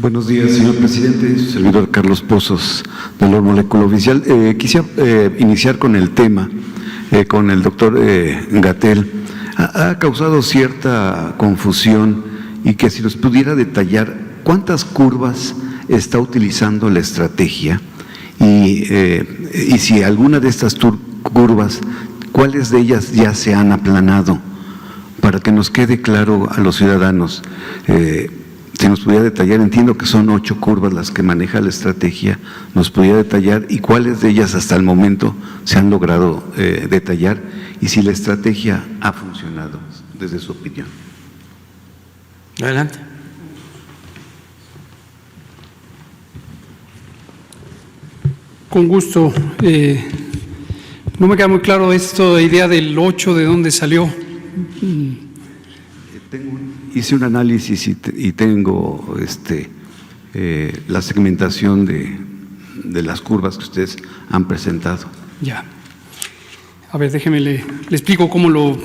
Buenos días, señor presidente. Su servidor Carlos Pozos, de la Molécula Oficial. Quisiera iniciar con el tema, con el doctor Gatell. Ha causado cierta confusión y que si nos pudiera detallar cuántas curvas está utilizando la estrategia y si alguna de estas curvas, cuáles de ellas ya se han aplanado, para que nos quede claro a los ciudadanos. Si nos pudiera detallar, entiendo que son 8 curvas las que maneja la estrategia, nos pudiera detallar y cuáles de ellas hasta el momento se han logrado detallar y si la estrategia ha funcionado desde su opinión. Adelante. Con gusto. No me queda muy claro esto de idea del 8, de dónde salió. Hice un análisis y tengo la segmentación de las curvas que ustedes han presentado. Ya. A ver, déjeme le explico cómo lo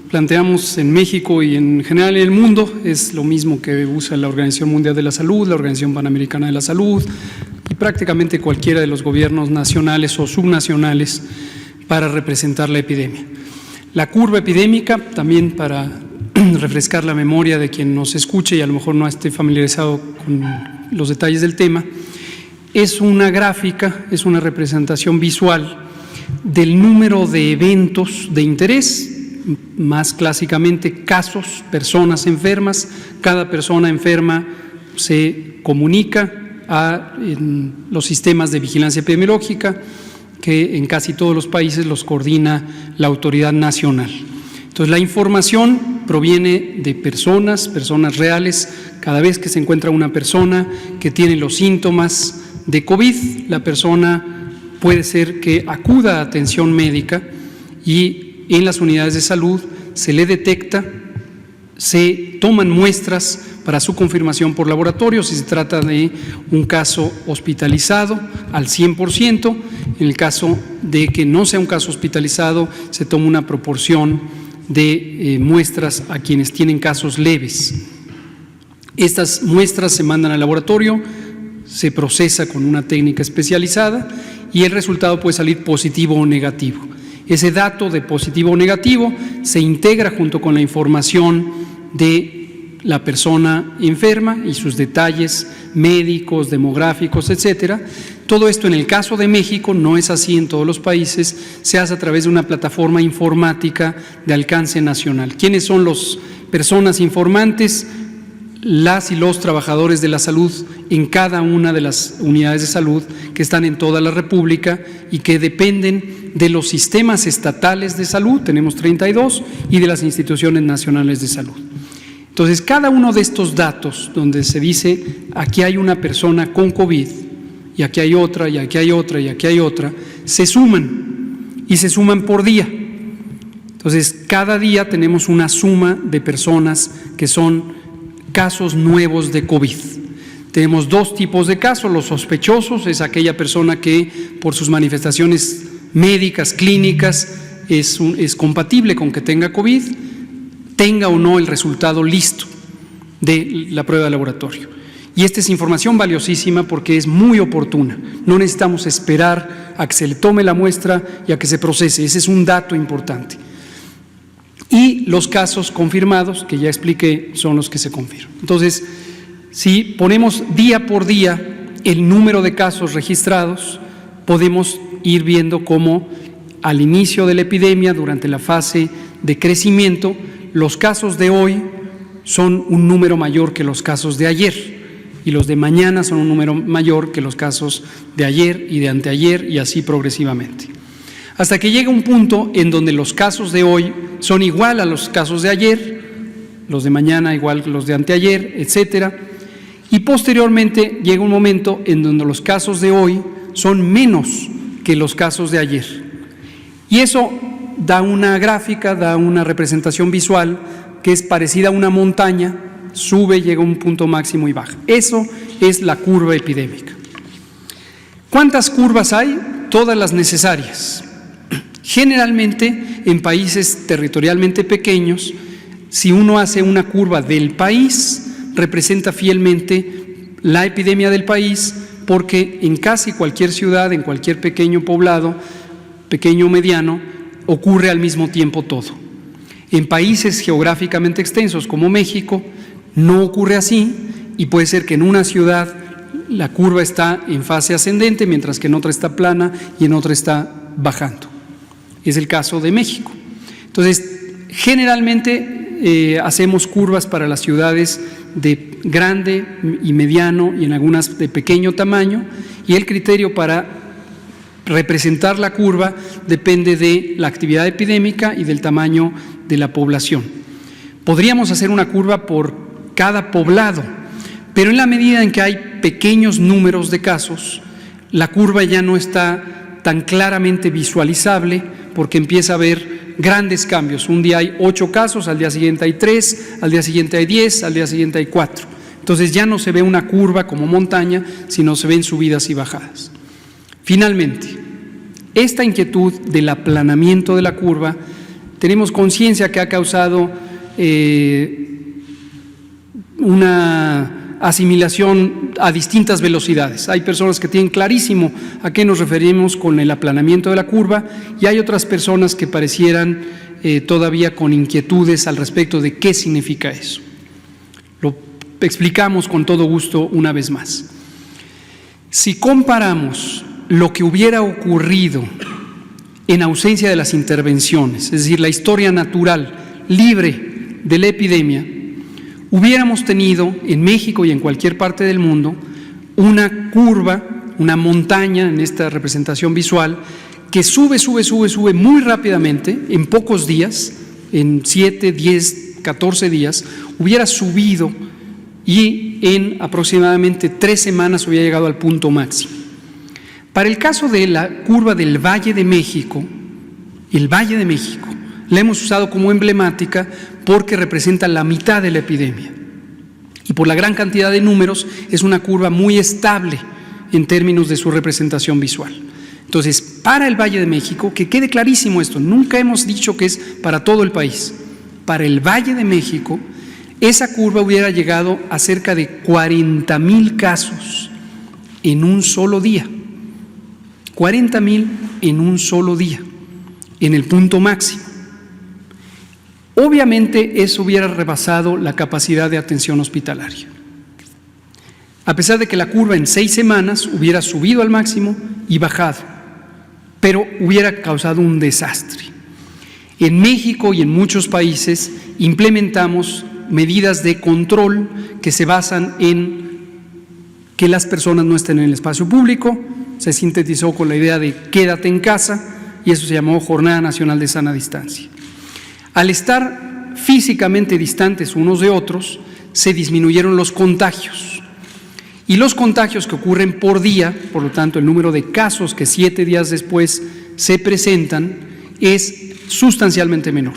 planteamos en México y en general en el mundo. Es lo mismo que usa la Organización Mundial de la Salud, la Organización Panamericana de la Salud y prácticamente cualquiera de los gobiernos nacionales o subnacionales para representar la epidemia. La curva epidémica, también para refrescar la memoria de quien nos escuche y a lo mejor no esté familiarizado con los detalles del tema, es una gráfica, es una representación visual del número de eventos de interés, más clásicamente casos, personas enfermas. Cada persona enferma se comunica a los sistemas de vigilancia epidemiológica que en casi todos los países los coordina la autoridad nacional. Entonces, la información proviene de personas reales. Cada vez que se encuentra una persona que tiene los síntomas de COVID, la persona puede ser que acuda a atención médica y en las unidades de salud se le detecta, se toman muestras para su confirmación por laboratorio, si se trata de un caso hospitalizado al 100%, en el caso de que no sea un caso hospitalizado, se toma una proporción de muestras a quienes tienen casos leves. Estas muestras se mandan al laboratorio, se procesa con una técnica especializada y el resultado puede salir positivo o negativo. Ese dato de positivo o negativo se integra junto con la información de la persona enferma y sus detalles médicos, demográficos, etcétera. Todo esto en el caso de México, no es así en todos los países, se hace a través de una plataforma informática de alcance nacional. ¿Quiénes son las personas informantes? Las y los trabajadores de la salud en cada una de las unidades de salud que están en toda la República y que dependen de los sistemas estatales de salud, tenemos 32, y de las instituciones nacionales de salud. Entonces, cada uno de estos datos donde se dice aquí hay una persona con COVID y aquí hay otra, y aquí hay otra, y aquí hay otra, se suman y se suman por día. Entonces, cada día tenemos una suma de personas que son casos nuevos de COVID. Tenemos 2 tipos de casos. Los sospechosos es aquella persona que por sus manifestaciones médicas, clínicas, es compatible con que tenga COVID, tenga o no el resultado listo de la prueba de laboratorio. Y esta es información valiosísima porque es muy oportuna. No necesitamos esperar a que se le tome la muestra y a que se procese. Ese es un dato importante. Y los casos confirmados, que ya expliqué, son los que se confirman. Entonces, si ponemos día por día el número de casos registrados, podemos ir viendo cómo al inicio de la epidemia, durante la fase de crecimiento, los casos de hoy son un número mayor que los casos de ayer y los de mañana son un número mayor que los casos de ayer y de anteayer y así progresivamente. Hasta que llega un punto en donde los casos de hoy son igual a los casos de ayer, los de mañana igual que los de anteayer, etcétera, y posteriormente llega un momento en donde los casos de hoy son menos que los casos de ayer. Y eso da una gráfica, da una representación visual que es parecida a una montaña, sube, llega a un punto máximo y baja. Eso es la curva epidémica. ¿Cuántas curvas hay? Todas las necesarias. Generalmente, en países territorialmente pequeños, si uno hace una curva del país, representa fielmente la epidemia del país, porque en casi cualquier ciudad, en cualquier pequeño poblado, pequeño o mediano, ocurre al mismo tiempo todo. En países geográficamente extensos como México no ocurre así, y puede ser que en una ciudad la curva está en fase ascendente, mientras que en otra está plana y en otra está bajando. Es el caso de México. Entonces, generalmente hacemos curvas para las ciudades de grande y mediano y en algunas de pequeño tamaño, y el criterio para representar la curva depende de la actividad epidémica y del tamaño de la población. Podríamos hacer una curva por cada poblado, pero en la medida en que hay pequeños números de casos, la curva ya no está tan claramente visualizable, porque empieza a haber grandes cambios. Un día hay 8 casos, al día siguiente hay 3, al día siguiente hay 10, al día siguiente hay 4. Entonces ya no se ve una curva como montaña, sino se ven subidas y bajadas. Finalmente, esta inquietud del aplanamiento de la curva, tenemos conciencia que ha causado una asimilación a distintas velocidades. Hay personas que tienen clarísimo a qué nos referimos con el aplanamiento de la curva, y hay otras personas que parecieran todavía con inquietudes al respecto de qué significa eso. Lo explicamos con todo gusto una vez más. Si comparamos lo que hubiera ocurrido en ausencia de las intervenciones, es decir, la historia natural, libre de la epidemia, hubiéramos tenido en México y en cualquier parte del mundo una curva, una montaña en esta representación visual, que sube muy rápidamente, en pocos días, en 7, 10, 14 días, hubiera subido y en aproximadamente 3 semanas hubiera llegado al punto máximo. Para el caso de la curva del Valle de México, el Valle de México, la hemos usado como emblemática porque representa la mitad de la epidemia. Y por la gran cantidad de números, es una curva muy estable en términos de su representación visual. Entonces, para el Valle de México, que quede clarísimo esto, nunca hemos dicho que es para todo el país. Para el Valle de México, esa curva hubiera llegado a cerca de 40,000 casos en un solo día. 40,000 en un solo día, en el punto máximo. Obviamente eso hubiera rebasado la capacidad de atención hospitalaria. A pesar de que la curva en 6 semanas hubiera subido al máximo y bajado, pero hubiera causado un desastre. En México y en muchos países implementamos medidas de control que se basan en que las personas no estén en el espacio público. Se sintetizó con la idea de quédate en casa, y eso se llamó Jornada Nacional de Sana Distancia. Al estar físicamente distantes unos de otros, se disminuyeron los contagios. Y los contagios que ocurren por día, por lo tanto el número de casos que 7 días después se presentan, es sustancialmente menor.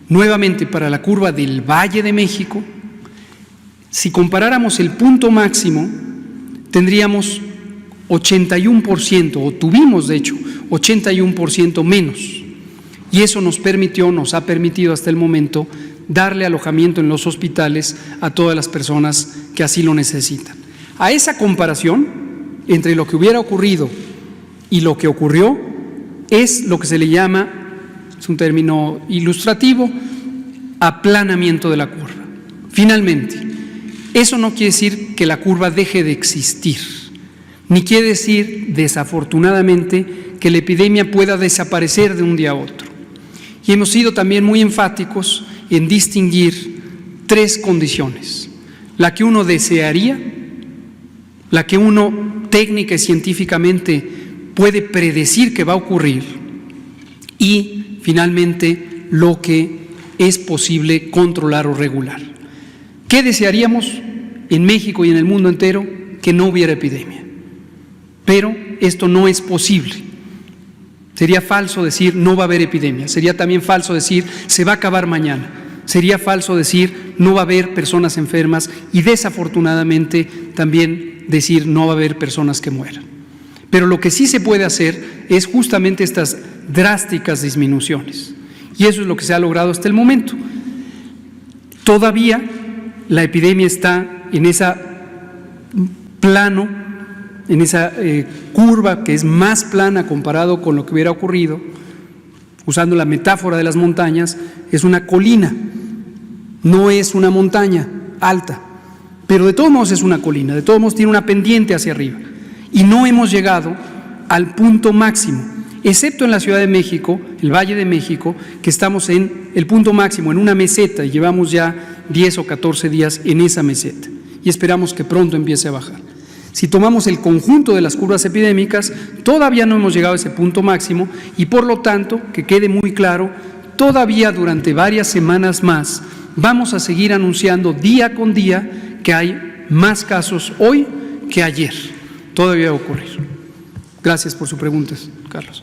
Nuevamente, para la curva del Valle de México, si comparáramos el punto máximo, tendríamos 81%, o tuvimos de hecho 81% menos. Y eso nos ha permitido hasta el momento darle alojamiento en los hospitales a todas las personas que así lo necesitan. A esa comparación entre lo que hubiera ocurrido y lo que ocurrió es lo que se le llama, es un término ilustrativo, aplanamiento de la curva. Finalmente, eso no quiere decir que la curva deje de existir, ni quiere decir, desafortunadamente, que la epidemia pueda desaparecer de un día a otro. Y hemos sido también muy enfáticos en distinguir 3 condiciones: la que uno desearía, la que uno técnica y científicamente puede predecir que va a ocurrir, y finalmente lo que es posible controlar o regular. ¿Qué desearíamos en México y en el mundo entero? Que no hubiera epidemia. Pero esto no es posible. Sería falso decir no va a haber epidemia. Sería también falso decir se va a acabar mañana. Sería falso decir no va a haber personas enfermas, y desafortunadamente también decir no va a haber personas que mueran. Pero lo que sí se puede hacer es justamente estas drásticas disminuciones. Y eso es lo que se ha logrado hasta el momento. Todavía la epidemia está en esa plano, en esa curva que es más plana comparado con lo que hubiera ocurrido, usando la metáfora de las montañas, es una colina, no es una montaña alta, pero de todos modos es una colina, de todos modos tiene una pendiente hacia arriba, y no hemos llegado al punto máximo, excepto en la Ciudad de México, el Valle de México, que estamos en el punto máximo, en una meseta, y llevamos ya 10 o 14 días en esa meseta, y esperamos que pronto empiece a bajar. Si tomamos el conjunto de las curvas epidémicas, todavía no hemos llegado a ese punto máximo y, por lo tanto, que quede muy claro, todavía durante varias semanas más vamos a seguir anunciando día con día que hay más casos hoy que ayer. Todavía va a ocurrir. Gracias por su pregunta, Carlos.